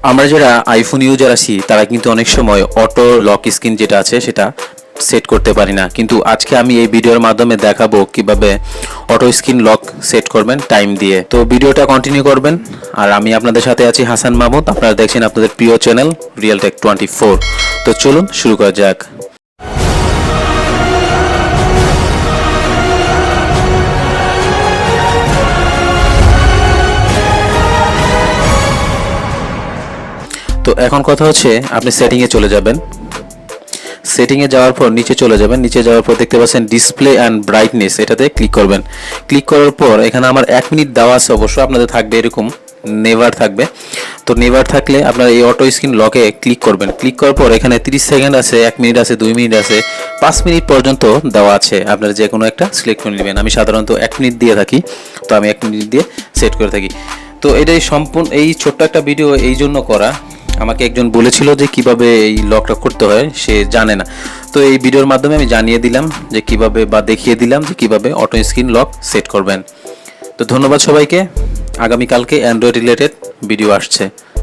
আমরা যারা iPhone user আছি তারা কিন্তু অনেক সময় অটো লক স্ক্রিন যেটা আছে সেটা সেট করতে পারি না, কিন্তু আজকে আমি এই ভিডিওর মাধ্যমে দেখাবো কিভাবে অটো স্ক্রিন লক সেট করবেন টাইম দিয়ে। তো ভিডিওটা কন্টিনিউ করবেন। আর আমি আপনাদের সাথে আছি হাসান মাহমুদ, আপনারা দেখছেন আপনাদের প্রিয় চ্যানেল রিয়েল টেক 24। তো চলুন শুরু করা যাক। তো এখন কথা হচ্ছে আপনি সেটিংয়ে চলে যাবেন। সেটিংয়ে যাওয়ার পর নিচে চলে যাবেন। নিচে যাওয়ার পর দেখতে পাচ্ছেন ডিসপ্লে অ্যান্ড ব্রাইটনেস, এটাতে ক্লিক করবেন। ক্লিক করার পর এখানে আমার 1 মিনিট দেওয়া আছে, অবশ্য আপনাদের থাকবে এরকম নেভার থাকবে। তো নেভার থাকলে আপনার এই অটো স্ক্রিন লকে ক্লিক করবেন। ক্লিক করার পর এখানে 30 সেকেন্ড আছে, 1 মিনিট আছে, 2 মিনিট আছে, 5 মিনিট পর্যন্ত দেওয়া আছে। আপনারা যে কোনো একটা সিলেক্ট করে নেবেন। আমি সাধারণত 1 মিনিট দিয়ে থাকি, তো আমি 1 মিনিট দিয়ে সেট করে থাকি। তো এটাই সম্পূর্ণ এই ছোট্ট একটা ভিডিও এই জন্য করা, আমাকে একজন বলেছিল যে কিভাবে এই লকটা করতে হয়, সে জানে না। তো এই ভিডিওর মাধ্যমে আমি জানিয়ে দিলাম যে কিভাবে, বা দেখিয়ে দিলাম যে কিভাবে অটো স্ক্রিন লক সেট করবেন। তো ধন্যবাদ সবাইকে। আগামীকালকে অ্যান্ড্রয়েড রিলেটেড ভিডিও আসছে।